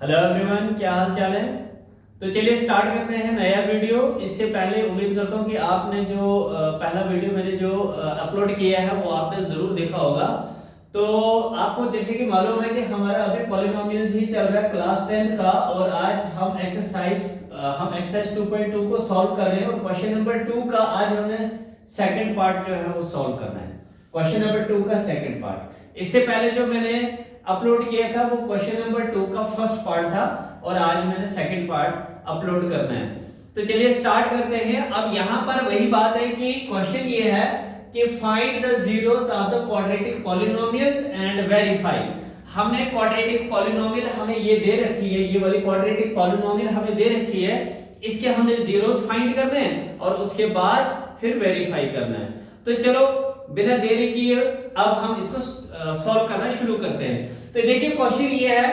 Hello everyone, क्या हाल चाल है। तो चलिए स्टार्ट करते हैं नया वीडियो। इससे पहले उम्मीद करता हूँ कि आपने जो पहला वीडियो मैंने जो अपलोड किया है वो आपने जरूर देखा होगा। तो आपको जैसे कि मालूम है कि हमारा अभी पॉलिनोमियल्स ही चल रहा है क्लास 10th का, और आज हम एक्सरसाइज 2.2 को सॉल्व कर रहे हैं। और क्वेश्चन नंबर 2 का आज हमें सेकंड पार्ट जो है वो सॉल्व करना है। क्वेश्चन नंबर 2 का सेकंड पार्ट। इससे पहले जो मैंने अपलोड किया था वो क्वेश्चन नंबर 2 का फर्स्ट पार्ट था, और आज मैंने सेकंड पार्ट अपलोड करना है। तो चलिए स्टार्ट करते हैं। अब यहां पर वही बात है कि क्वेश्चन ये है कि find the zeros of the quadratic polynomials and verify. हमने क्वाड्रेटिक पॉलिनोमियल हमें ये दे रखी है, ये वाली क्वाड्रेटिक पॉलिनोमियल हमें दे रखी है, इसके हमने जीरोस फाइंड करने हैं और उसके बाद फिर वेरीफाई करना है। तो चलो बिना देरी किए अब हम इसको सॉल्व करना शुरू करते हैं। तो देखिए क्वेश्चन ये है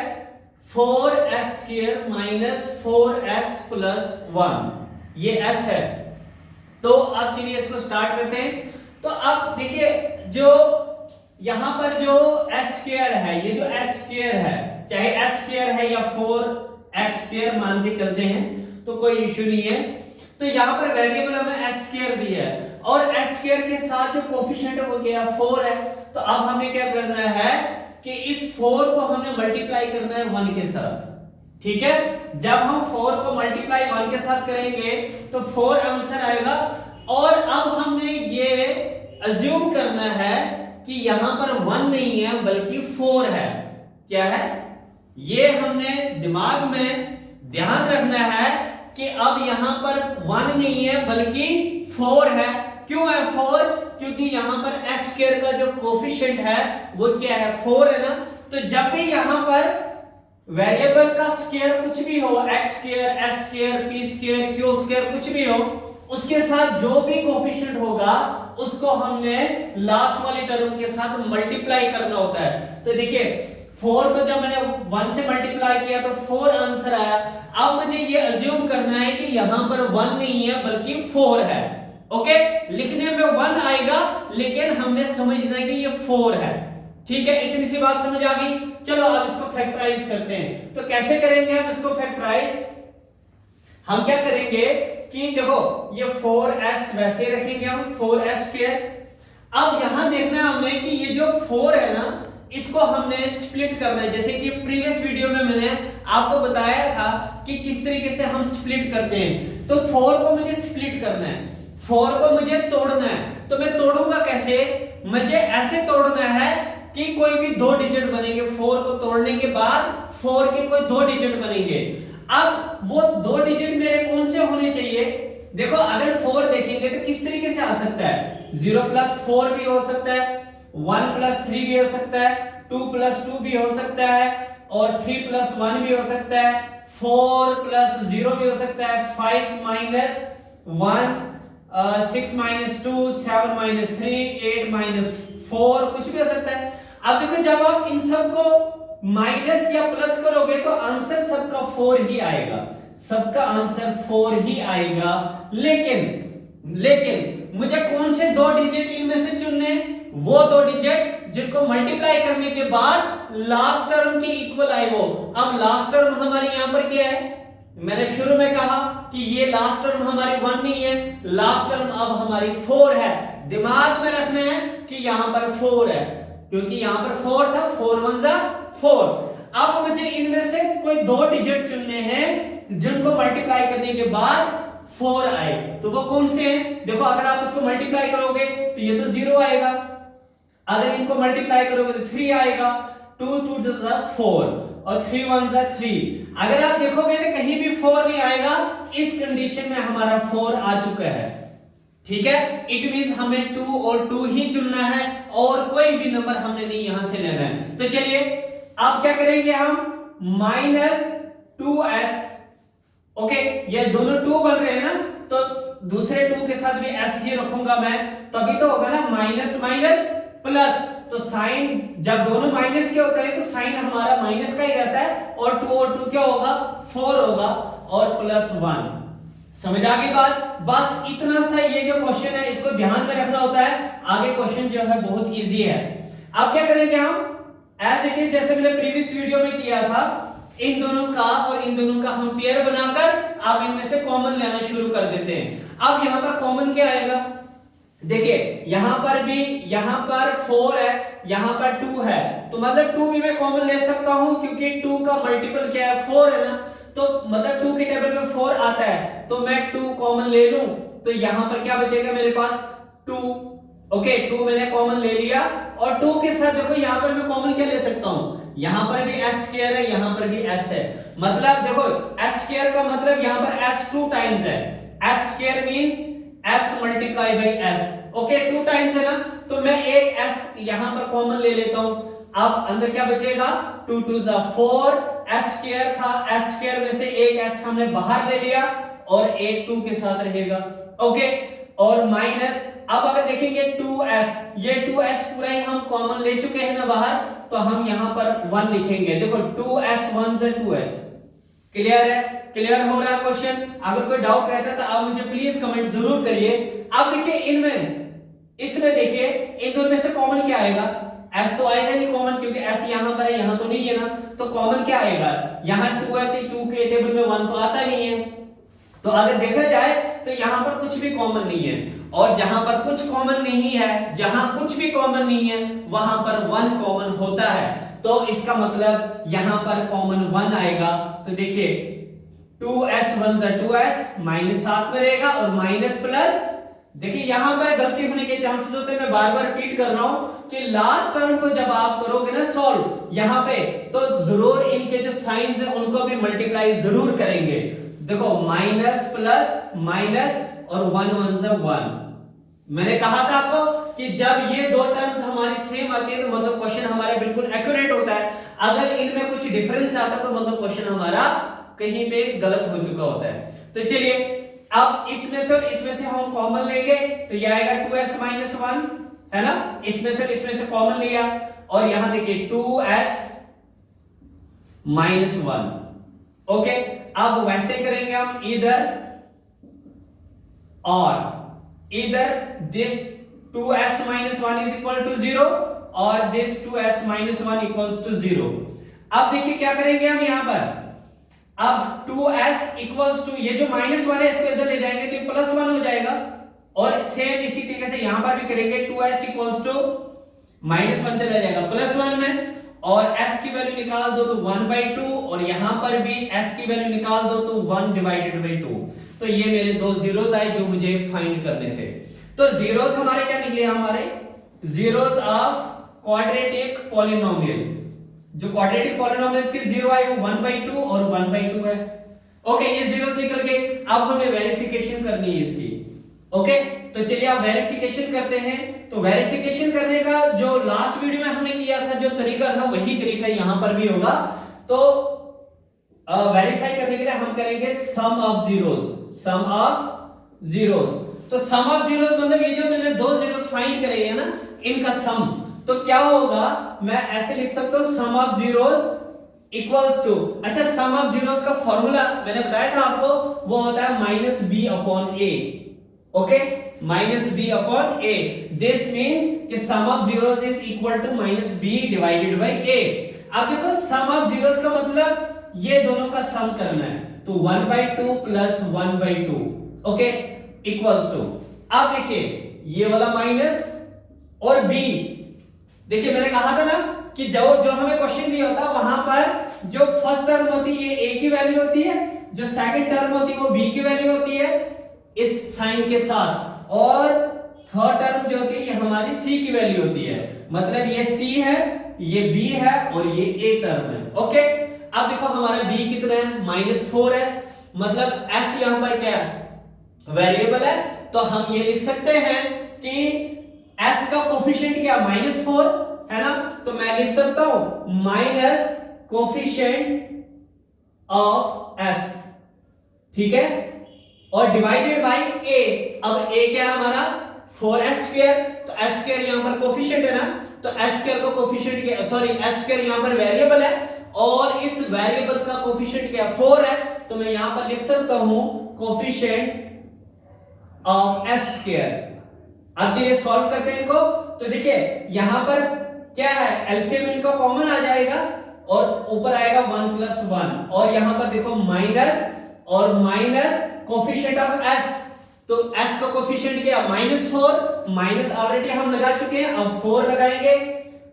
4s² - 4s + 1, ये s है। तो अब चलिए इसको स्टार्ट करते हैं। तो अब देखिए जो यहां पर जो s² है, ये जो s² है, चाहे s² है या 4x² मान के चलते हैं तो कोई इश्यू नहीं है। तो यहां पर वेरिएबल हमें s² दिया है और s² के साथ जो कोफिशिएंट है वो क्या है, 4 है। तो अब हमें क्या करना है कि इस 4 को हमने मल्टीप्लाई करना है 1 के साथ। ठीक है, जब हम 4 को मल्टीप्लाई 1 के साथ करेंगे तो 4 आंसर आएगा। और अब हमने ये अज्यूम करना है कि यहां पर 1 नहीं है बल्कि 4 है। क्या है ये हमने दिमाग में ध्यान रखना है कि अब यहां पर 1 नहीं है बल्कि 4 है। क्यों है 4? क्योंकि यहां पर s² का जो कोफिशिएंट है वो क्या है, 4 है ना। तो जब भी यहां पर वेरिएबल का स्क्वायर कुछ भी हो, x² s² p² q² कुछ भी हो, उसके साथ जो भी कोफिशिएंट होगा उसको हमने लास्ट वाली टर्म के साथ मल्टीप्लाई करना होता है। तो देखिए 4 को जब मैंने 1 से मल्टीप्लाई किया तो 4 आंसर आया। अब मुझे ये अज्यूम करना है कि यहां पर 1 नहीं है बल्कि 4 है। ओके, लिखने में 1 आएगा लेकिन हमने समझना है कि ये 4 है। ठीक है, इतनी सी बात समझ आ गई। चलो अब इसको फैक्टराइज करते हैं। तो कैसे करेंगे हम इसको फैक्टराइज? हम क्या करेंगे कि देखो ये 4s वैसे रखेंगे हम 4s²। अब यहां देखना है हमें कि ये जो 4 है ना, इसको हमने स्प्लिट करना है। जैसे कि प्रीवियस वीडियो में मैंने आपको बताया था कि किस तरीके से हम स्प्लिट करते हैं। तो 4 को मुझे स्प्लिट करना है, 4 को मुझे तोड़ना है। तो मैं तोड़ूंगा कैसे? मुझे ऐसे तोड़ना है कि कोई भी 2 डिजिट बनेंगे। 4 को तोड़ने के बाद 4 के कोई 2 डिजिट बनेंगे। अब वो 2 डिजिट मेरे कौन से होने चाहिए? देखो अगर 4 देखेंगे तो किस तरीके से आ सकता है, 0 + 4 भी हो सकता है, 1 + 3 भी हो सकता है, 2 + 2 भी हो सकता है, और 3 + 1 भी हो सकता है, 4 + 0 भी हो सकता है, 5 - 1, 6 - 2, 7 - 3, 8 - 4 कुछ भी हो सकता है। अब देखो जब आप इन सब को माइनस या प्लस करोगे तो आंसर सबका 4 ही आएगा, सबका आंसर 4 ही आएगा। लेकिन मुझे कौन से 2 डिजिट इनमें से चुनने? वो 2 डिजिट जिनको मल्टीप्लाई करने के बाद लास्ट टर्म के इक्वल आए वो। अब लास्ट टर्म हमारी यहां पर क्या है? मैंने शुरू में कहा कि ये लास्ट टर्म हमारी 1 नहीं है, लास्ट टर्म अब हमारी 4 है। दिमाग में रखना है कि यहां पर 4 है, क्योंकि यहां पर 4 था, 4 × 1 = 4। अब मुझे इनमें से कोई 2 डिजिट चुनने हैं जिनको मल्टीप्लाई करने के बाद 4 आए। तो वो कौन से हैं? देखो अगर आप इसको मल्टीप्लाई करोगे तो ये तो 0 आएगा, अगर इनको मल्टीप्लाई करोगे तो 3 आएगा, 2 × 2 = 4 और 3 × 1 = 3। अगर आप देखोगे तो कहीं भी 4 नहीं आएगा। इस कंडीशन में हमारा 4 आ चुका है। ठीक है, इट मींस हमें 2 और 2 ही चुनना है और कोई भी नंबर हमने नहीं यहां से लेना है। तो चलिए अब क्या करेंगे हम, -2s। ओके, ये दोनों 2 बन रहे हैं ना, तो दूसरे 2 के साथ भी s ही रखूंगा मैं, तभी तो होगा ना माइनस माइनस प्लस। तो साइन जब दोनों माइनस के होते हैं तो साइन हमारा माइनस का ही रहता है, और 2 और 2 क्या होगा, 4 होगा, और +1। समझ आ गई बात? बस इतना सा ये जो क्वेश्चन है इसको ध्यान में रखना होता है। आगे क्वेश्चन जो है बहुत इजी है। अब क्या करेंगे हम, एज इट इज जैसे मैंने प्रीवियस वीडियो में किया था इन दोनों का और इन दोनों का हम पेयर बनाकर आप इनमें से कॉमन लेना शुरू कर देते हैं। अब यहां का कॉमन क्या आएगा, देखिए यहां पर भी, यहां पर 4 है, यहां पर 2 है, तो मतलब 2 भी मैं कॉमन ले सकता हूं क्योंकि 2 का मल्टीपल क्या है, 4 है ना, तो मतलब 2 के टेबल में 4 आता है, तो मैं 2 कॉमन ले लूं, तो यहां पर क्या बचेगा मेरे पास 2। ओके 2 मैंने कॉमन ले लिया, और 2 के साथ देखो यहां पर मैं कॉमन क्या ले सकता हूं, यहां पर भी s स्क्वायर है, यहां पर भी s है, मतलब देखो s स्क्वायर का मतलब यहां पर s 2 टाइम्स है, s square means s multiply by s। Okay 2 times है ना, तो मैं एक s यहां पर कॉमन ले लेता हूं। अब अंदर क्या बचेगा, 2 2 जा 4, s स्क्वायर था, s स्क्वायर में से एक s हमने बाहर ले लिया और एक 2 के साथ रहेगा। ओके और माइनस, अब अगर देखेंगे 2s, ये 2s पूरा ही हम कॉमन ले चुके हैं ना बाहर, तो हम यहां पर 1 लिखेंगे। देखो 2s 1 से 2s, क्लियर है, क्लियर हो रहा है क्वेश्चन। अगर कोई डाउट रहता है तो आप मुझे प्लीज कमेंट जरूर करिए। अब देखिए इनमें, इसमें देखिए इन दोनों में से कॉमन क्या आएगा, s तो आएगा नहीं कॉमन क्योंकि s यहां पर है, यहां तो नहीं है ना, तो कॉमन क्या आएगा, यहां 2 है तो 2 के टेबल में 1 तो आता नहीं है, तो अगर देखा जाए तो यहां पर कुछ भी कॉमन नहीं है, और जहां पर कुछ कॉमन नहीं है, जहां कुछ भी कॉमन नहीं है वहां पर 1 कॉमन होता है, तो इसका मतलब यहां पर कॉमन 1 आएगा। तो देखिए 2s 1 से 2s माइनस साथ में रहेगा और माइनस प्लस, देखिए यहां पर गलती होने के चांसेस होते हैं, मैं बार बार रिपीट कर रहा हूं कि लास्ट टर्म को जब आप करोगे ना सॉल्व यहां पे, तो जरूर इनके जो साइंस है उनको भी मल्टीप्लाई जरूर करेंगे। देखो माइनस प्लस माइनस और 1 1 से 1, मैंने कहा था आपको कि जब ये दो टर्म्स हमारी सेम आती है तो मतलब क्वेश्चन हमारा बिल्कुल एक्यूरेट होता है, अगर इनमें कुछ डिफरेंस आता तो मतलब क्वेश्चन हमारा कहीं पे गलत हो चुका होता है। तो चलिए अब इसमें से और इसमें से हम कॉमन लेंगे, तो ये आएगा 2s 1 है ना, इसमें से कॉमन लिया, और यहां देखिए 2s 1। ओके अब वैसे करेंगे हम, इधर this 2s 1 is equal to 0 और this 2s 1 equals to 0। अब देखिए क्या करेंगे हम यहां पर, अब 2s equals to, ये जो -1 है इसको इधर ले जाएंगे तो ये +1 हो जाएगा, और सेम इसी तरीके से यहां पर भी करेंगे, 2s equals to -1 चला जाएगा +1 में, और s की वैल्यू निकाल दो तो 1/2, और यहां पर भी s की वैल्यू निकाल दो तो 1/2। तो ये मेरे दो जीरोस आए जो मुझे फाइंड करने थे। तो जीरोस हमारे क्या निकले, हमारे जीरोस ऑफ क्वाड्रेटिक पॉलिनोमियल, जो क्वाड्रेटिक पॉलिनोमियल्स के जीरो आए वो 1/2 और 1/2 है। ओके ये जीरोस निकल गए, अब हमें वेरिफिकेशन करनी है इसकी। ओके तो चलिए आप वेरिफिकेशन करते हैं। तो वेरिफिकेशन करने का जो लास्ट वीडियो में हमने किया था जो तरीका था वही तरीका यहां पर भी होगा। तो वेरीफाई करने के लिए हम करेंगे सम ऑफ जीरोस। तो सम ऑफ जीरोस मतलब ये जो मैंने दो जीरोस फाइंड करे हैं ना इनका सम, तो क्या होगा, मैं ऐसे लिख सकता हूं सम ऑफ जीरोस इक्वल्स टू, अच्छा सम ऑफ जीरोस का फॉर्मूला मैंने बताया था आपको, वो होता है -b/a। Okay -b/a, this means कि sum of zeros is equal to -b/a। अब देखो सम ऑफ जीरोस का मतलब ये दोनों का सम करना है, तो 1/2 प्लस 1/2 ओके इक्वल्स टू, अब देखिए ये वाला माइनस और b, देखिए मैंने कहा था ना कि जो हमें क्वेश्चन दिया होता है वहां पर जो फर्स्ट टर्म होती है ये a की वैल्यू होती है, जो सेकंड टर्म होती है वो b की वैल्यू होती है इस साइन के साथ, और थर्ड टर्म जो होती है ये हमारी c की वैल्यू होती है, मतलब ये c है ये b है और ये a टर्म है। ओके अब देखो हमारा b कितना है -4s, मतलब s यहां पर क्या है वेरिएबल है, तो हम ये लिख सकते हैं कि s का कोफिशिएंट क्या -4 है ना, तो मैं लिख सकता हूं माइनस कोफिशिएंट ऑफ s, ठीक है, और डिवाइडेड बाय a। अब a क्या है हमारा 4s², तो s² यहां पर कोफिशिएंट है ना, तो s² को कोफिशिएंट क्या, सॉरी s² यहां पर वेरिएबल है और इस वेरिएबल का कोफिशिएंट क्या 4 है, तो मैं यहां पर लिख सकता हूं कोफिशिएंट ऑफ s²। अब चलिए सॉल्व करते हैं इनको। तो देखिए यहां पर क्या है एलसीएम इनका कॉमन आ जाएगा, और ऊपर आएगा 1 प्लस 1 और यहां पर देखो माइनस और माइनस कोफिशिएंट ऑफ s, तो s का कोफिशिएंट क्या -4, माइनस ऑलरेडी हम लगा चुके हैं, अब 4 लगाएंगे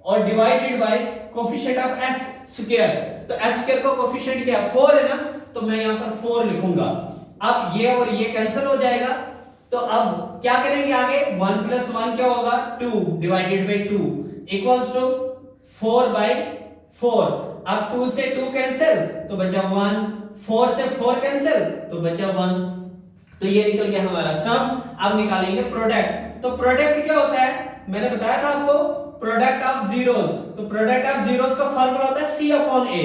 और divided by coefficient of s square, तो s स्क्वायर का कोफिशिएंट क्या 4 है ना, तो मैं यहां पर 4 लिखूंगा। अब ये और ये कैंसिल हो जाएगा, तो अब क्या करेंगे आगे, 1 प्लस 1 क्या होगा 2 divided by 2 equals to 4 by 4। अब 2 से 2 कैंसिल तो बचा 1, 4 से 4 कैंसिल तो बचा 1, तो ये निकल गया हमारा सम। अब निकालेंगे प्रोडक्ट, तो प्रोडक्ट क्या होता है, मैंने बताया था आपको प्रोडक्ट ऑफ जीरोस, तो प्रोडक्ट ऑफ जीरोस का फार्मूला होता है c अपॉन a,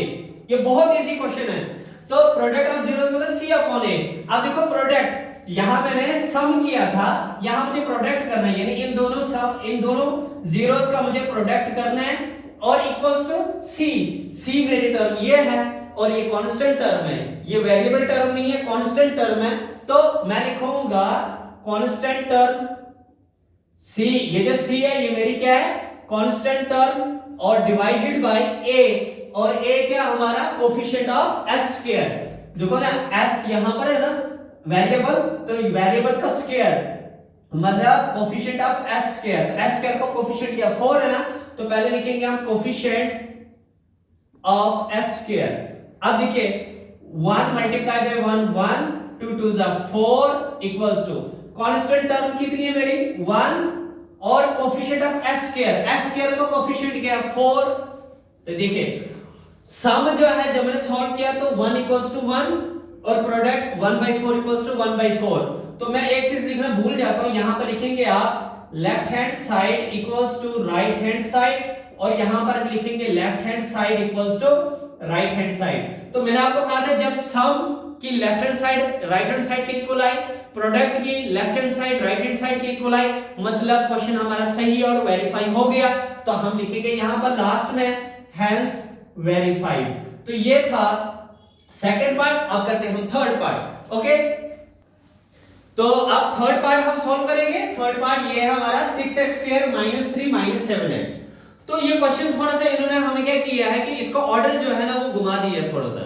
ये बहुत इजी क्वेश्चन है। तो प्रोडक्ट ऑफ जीरोस मतलब c अपॉन a। अब देखो प्रोडक्ट यहां मैंने सम किया था, यहां मुझे प्रोडक्ट करना है, यानी इन दोनों सम, इन दोनों जीरोस का मुझे प्रोडक्ट करना है और इक्वल्स टू c मेरी टर्म ये है और ये कांस्टेंट टर्म है, ये वेरिएबल टर्म नहीं है, कांस्टेंट टर्म है, तो मैं लिखूंगा कांस्टेंट टर्म c, ये जो c है ये मेरी क्या है कांस्टेंट टर्म और डिवाइडेड बाय a, और a क्या हमारा कोफिशिएंट ऑफ s स्क्वायर, देखो ना s यहां पर है ना वेरिएबल, तो वेरिएबल का स्क्वायर मतलब कोफिशिएंट ऑफ s स्क्वायर, तो s स्क्वायर का कोफिशिएंट क्या 4 है ना, तो पहले लिखेंगे हम कोफिशिएंट ऑफ s स्क्वायर। अब देखिए 1 मल्टीप्लाई बाय 1 1, 2 2 जा 4 इक्वल्स टू कांस्टेंट टर्म कितनी है मेरी 1 और coefficient of s square, s square का कोफिशिएंट क्या है 4, तो देखिए सम जो है जब मैंने सॉल्व किया तो 1 इक्वल्स टू 1 और प्रोडक्ट 1/4 इक्वल्स टू 1/4, तो मैं एक चीज लिखना भूल जाता हूं, यहां पर लिखेंगे आप left hand side equals to right hand side और यहां पर लिखेंगे left hand side equals to right hand side. तो मैंने आपको कहा था जब सम की left hand side right hand side के इक्वल आए, प्रोडक्ट की left hand side right hand side के इक्वल आए, मतलब क्वेश्चन हमारा सही और वेरीफाई हो गया, तो हम लिखेंगे यहां पर लास्ट में हेंस वेरीफाइड। तो ये था सेकंड पार्ट, अब करते हैं हम थर्ड पार्ट। ओके, तो अब थर्ड पार्ट हम सॉल्व करेंगे। थर्ड पार्ट ये है हमारा 6x² - 3 - 7x। तो ये क्वेश्चन थोड़ा सा इन्होंने हमें क्या किया है कि इसको ऑर्डर जो है ना वो घुमा दिया थोड़ा सा,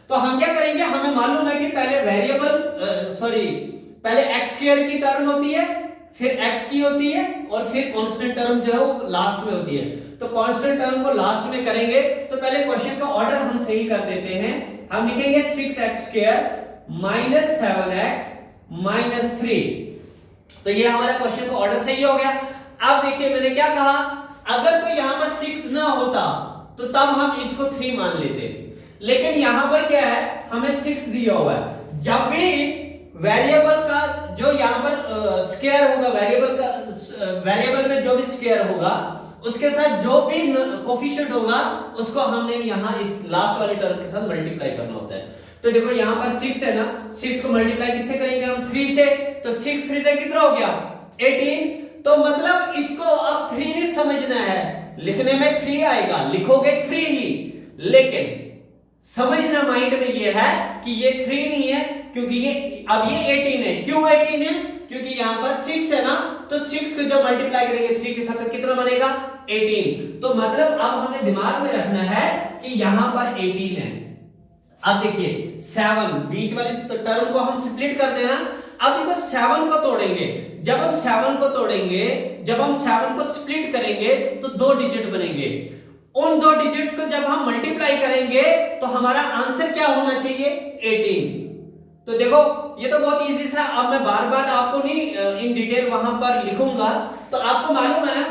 तो हम क्या करेंगे, हमें मालूम है कि पहले पहले x² की टर्म होती है, फिर x की होती है और फिर कांस्टेंट टर्म जो है वो लास्ट में होती है, तो कांस्टेंट टर्म को लास्ट में करेंगे। तो पहले क्वेश्चन का ऑर्डर हम सही कर देते हैं, हम लिखेंगे 6x² - 7x - 3, तो ये हमारा क्वेश्चन का ऑर्डर सही हो गया। अब देखिए मैंने क्या कहा, अगर तो यहां पर 6 ना होता तो तब हम इसको 3 मान लेते, लेकिन यहां पर क्या है हमें 6 दिया हुआ है। जब भी वेरिएबल का जो यहां पर स्क्वायर होगा, वेरिएबल में जो भी स्क्वायर होगा उसके साथ जो भी कोफिशिएंट होगा उसको हमने यहां इस लास्ट वाले टर्म के साथ मल्टीप्लाई करना होता है। तो देखो यहां पर 6 है ना, 6 को मल्टीप्लाई किससे करेंगे हम 3 से, तो 6 3 से कितना हो गया 18, तो मतलब इसको अब 3 नहीं समझना है, लिखने में 3 आएगा, लिखोगे 3 ही, लेकिन समझना माइंड में ये है कि ये 3 नहीं है, क्योंकि ये अब ये 18 है। क्यों 18 है, क्योंकि यहां पर 6 है ना, तो 6 को जब मल्टीप्लाई करेंगे 3 के साथ तो कितना बनेगा 18, तो मतलब अब हमें दिमाग में रखना है कि यहां पर 18 है। अब देखिए 7 बीच वाली टर्म को हम स्प्लिट कर देना, अब देखो 7 को तोड़ेंगे, जब हम 7 को तोड़ेंगे, जब हम 7 को स्प्लिट करेंगे तो 2 डिजिट बनेंगे, उन 2 डिजिट्स को जब हम मल्टीप्लाई करेंगे तो हमारा आंसर क्या होना चाहिए 18। तो देखो ये तो बहुत इजी सा, अब मैं बार बार आपको नहीं इन डिटेल वहां पर लिखूंगा, तो आपको मालूम है ना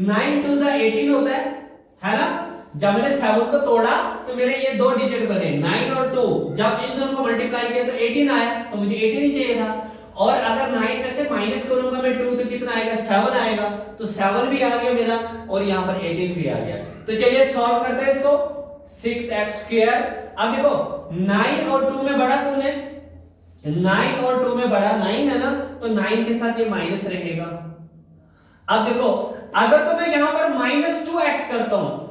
9 2 18 होता है ना। जब मैंने 7 को तोड़ा तो मेरे ये 2 डिजिट बने 9 और 2, जब इन दोनों को मल्टीप्लाई किया तो 18 आया, तो मुझे 18 ही चाहिए था, और अगर 9 में से माइनस करूंगा मैं 2 तो कितना आएगा 7 आएगा, तो 7 भी आ गया मेरा और यहां पर 18 भी आ गया। तो चलिए सॉल्व करते हैं इसको, 6x², अब देखो 9 और 2 में बड़ा कौन है, 9 और 2 में बड़ा 9 है ना, तो 9 के साथ ये माइनस रहेगा। अब देखो अगर तो मैं यहां पर -2x करता हूं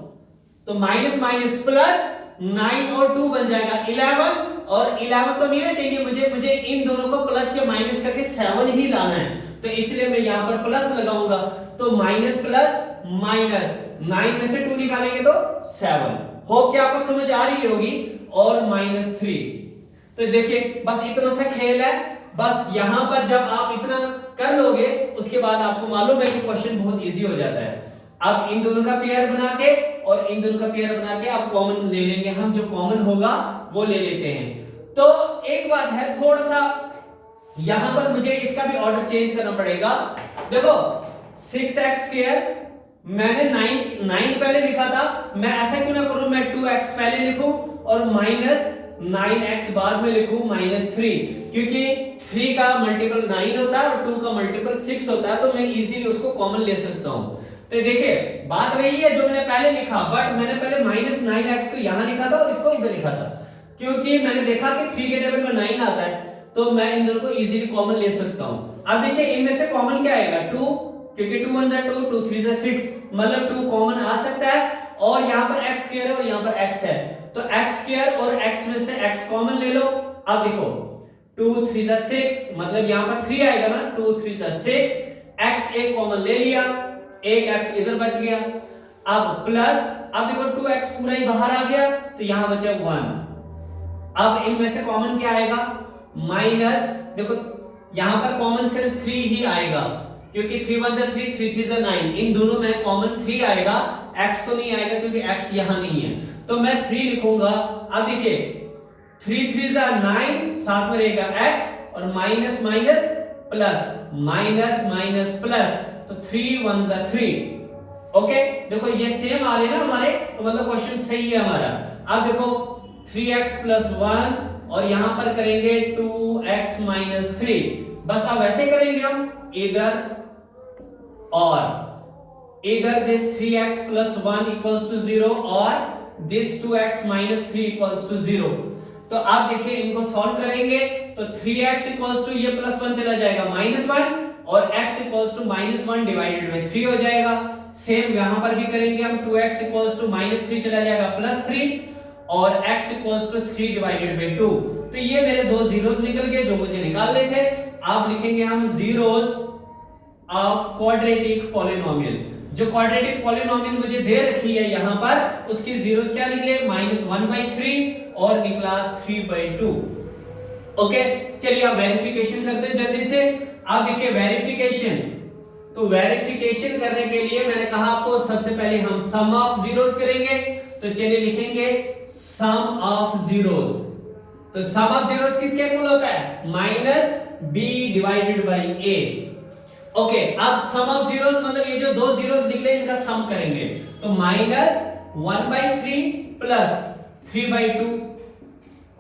तो माइनस माइनस प्लस 9 और 2 बन जाएगा 11, और 11 तो नहीं चाहिए मुझे इन दोनों को प्लस या माइनस करके 7 ही लाना है, तो इसलिए मैं यहां पर प्लस लगाऊंगा, तो माइनस प्लस माइनस 9 में से 2 निकालेंगे तो 7, होप कि आपको समझ आ रही होगी। और -3, तो देखिए बस इतना सा खेल है। बस यहां पर जब आप इतना कर लोगे उसके बाद आपको मालूम है कि क्वेश्चन बहुत इजी हो जाता है। अब इन दोनों का पेयर बना के और इन दोनों का पेयर बना के आप कॉमन ले लेंगे, हम जो कॉमन होगा वो ले लेते हैं। तो एक बात है, थोड़ा सा यहां पर मुझे इसका भी ऑर्डर चेंज करना पड़ेगा। देखो 6x², मैंने 9 पहले लिखा था, मैं ऐसा क्यों ना करूं, मैं 2x पहले लिखूं और -9x बाद में लिखूं -3, क्योंकि 3 का मल्टीपल 9 होता है और 2 का मल्टीपल 6 होता है, तो मैं इजीली उसको कॉमन ले सकता हूं। तो देखिए बात वही है जो मैंने पहले लिखा, बट मैंने पहले -9x को यहां लिखा था और इसको इधर लिखा था, क्योंकि मैंने देखा कि 3 के टेबल में 9 आता है, तो मैं इन दोनों को इजीली कॉमन ले सकता हूं। अब देखिए इनमें से कॉमन क्या आएगा, 2, क्योंकि 2 1 2, 2 3 6, मतलब 2 कॉमन आ सकता है। और यहां पर x² है और यहां पर x है, तो x² और x में से x कॉमन ले लो। अब देखो 2 3 6, मतलब यहां पर 3 आएगा ना, 2 3 6, x एक कॉमन ले लिया, एक x इधर बच गया। अब प्लस, अब देखो 2x पूरा ही बाहर आ गया, तो यहां बचा 1। अब इनमें से कॉमन क्या आएगा, माइनस, देखो यहां पर कॉमन सिर्फ 3 ही आएगा, क्योंकि 3 1 3, 3 3 9, इन दोनों में कॉमन 3 आएगा, x तो नहीं आएगा क्योंकि x यहां नहीं है, तो मैं 3 लिखूंगा। अब देखिए 3 3 9, साथ में रहेगा x और minus minus plus, minus minus plus, तो 3 1 3। ओके, देखो ये सेम आ रहे ना हमारे, तो मतलब क्वेश्चन सही है हमारा। अब देखो 3x + 1 और यहां पर करेंगे 2x - 3, बस अब ऐसे करेंगे हम, इधर और either this 3x + 1 = 0 और this 2x - 3 = 0। तो आप देखिए इनको सॉल्व करेंगे तो 3x = ये +1 चला जाएगा -1 और x = -1 डिवाइडेड बाय 3 हो जाएगा। सेम यहां पर भी करेंगे हम, 2x = -3 चला जाएगा +3 और x = 3 डिवाइडेड बाय 2। तो ये मेरे दो जीरोस निकल गए जो मुझे निकालने थे। आप लिखेंगे हम जीरोस ऑफ क्वाड्रेटिक पॉलिनोमियल। जो क्वाड्रेटिक पॉलिनोमियल मुझे दे रखी है यहां पर, उसकी जीरोस क्या निकले, -1/3 और निकला 3/2। ओके, चलिए अब वेरिफिकेशन करते हैं जल्दी से। आप देखिए वेरिफिकेशन, तो वेरिफिकेशन करने के लिए मैंने कहा आपको सबसे पहले हम सम ऑफ जीरोस करेंगे, तो चलिए लिखेंगे सम ऑफ जीरोस। तो सम ऑफ जीरोस किसके इक्वल होता है, -b/a। ओके, अब सम ऑफ जीरोस मतलब ये जो दो जीरोस निकले इनका सम करेंगे, तो -1/3 + 3/2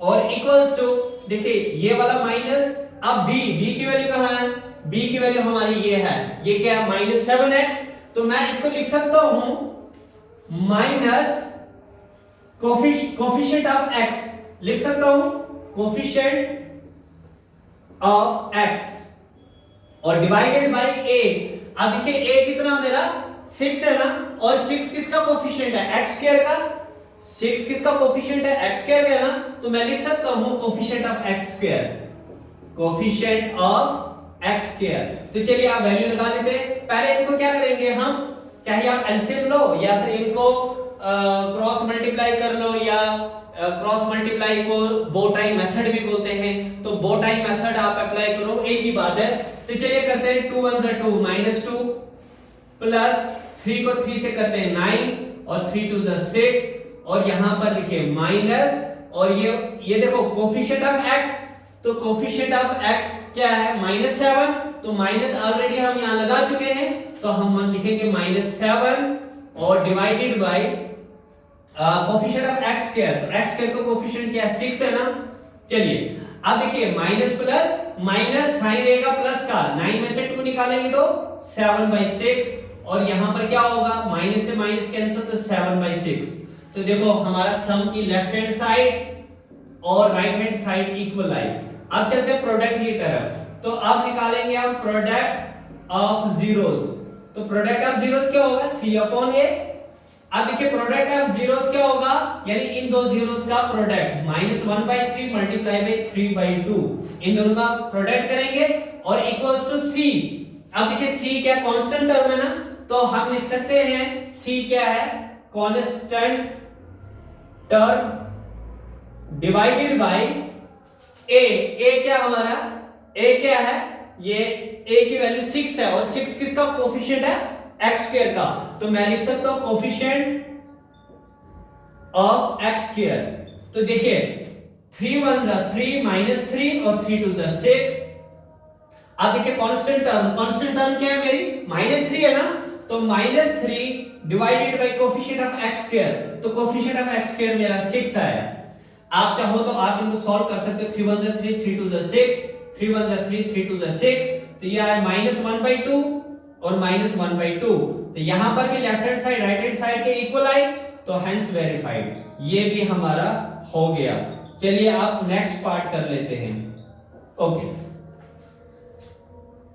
और इक्वल्स टू, देखिए ये वाला माइनस, अब b की वैल्यू कहां है, b की वैल्यू हमारी ये है, ये क्या है -7x, तो मैं इसको लिख सकता हूं माइनस कोफिशिएंट ऑफ x, लिख सकता हूं कोफिशिएंट ऑफ x और डिवाइडेड बाय a। अब देखिए a कितना मेरा 6 है ना, और 6 किसका कोफिशिएंट है, x² का। 6 किसका कोफिशिएंट है, x² का ना, तो मैं लिख सकता हूं coefficient of x², coefficient of x²। तो चलिए आप वैल्यू लगा लेते हैं। पहले इनको क्या करेंगे हम, चाहे आप एलसीएम लो या फिर इनको क्रॉस मल्टीप्लाई कर लो, या क्रॉस मल्टीप्लाई को बो टाई मेथड भी बोलते हैं, तो बो टाई मेथड आप अप्लाई करो, एक ही बात है। तो चलिए करते हैं 2 1 2 -2 प्लस 3 को 3 से करते हैं 9 और 3 2 6 और यहां पर देखिए माइनस, और ये देखो कोफिशिएंट ऑफ x, तो कोफिशिएंट ऑफ x क्या है -7, तो माइनस ऑलरेडी हम यहां लगा चुके हैं, तो हम लिखेंगे -7 और divided by coefficient of x², तो x² का कोफिशिएंट क्या है 6 है ना। चलिए अब देखिए माइनस प्लस माइनस साइन रहेगा प्लस का, 9 में से 2 निकालेंगे तो 7/6 और यहां पर क्या होगा, माइनस से माइनस कैंसिल, तो 7/6। तो देखो हमारा सम की लेफ्ट हैंड साइड और राइट हैंड साइड इक्वल आई। अब चलते हैं प्रोडक्ट की तरफ, तो अब निकालेंगे हम प्रोडक्ट ऑफ जीरोस। तो प्रोडक्ट ऑफ जीरोस क्या होगा, c/a। अब देखिए प्रोडक्ट ऑफ जीरोस क्या होगा, यानी इन दो जीरोस का प्रोडक्ट, -1/3 मल्टीप्लाई बाय 3/2, इन दोनों का प्रोडक्ट करेंगे और इक्वल्स टू c। अब देखिए c क्या कांस्टेंट टर्म है ना, तो हम लिख सकते हैं c क्या है, कांस्टेंट टर्म डिवाइडेड बाय ए क्या हमारा, ए क्या है, ये ए की वैल्यू 6 है और 6 किसका कोफिशिएंट है, एक्स स्क्वायर का, तो मैं लिख सकता हूं कोफिशिएंट ऑफ एक्स स्क्वायर। तो देखिए 3 1 जा 3 माइनस 3 और 3 2 जा 6। अब देखिए कांस्टेंट टर्म क्या है मेरी, -3 है ना, तो -3 divided by coefficient of x square, तो कोफिशिएंट ऑफ एक्स स्क्वायर मेरा 6 आया। आप चाहो तो आप इनको सॉल्व कर सकते हो, 3 1 जा 3 3 2 जा 6, 3 1 जा 3 3 2 जा 6, तो ये आया -1/2 और -1/2। तो यहां पर भी left hand side right hand side के इक्वल आए, तो हेंस वेरीफाइड, ये भी हमारा हो गया। चलिए आप नेक्स्ट पार्ट कर लेते हैं। ओके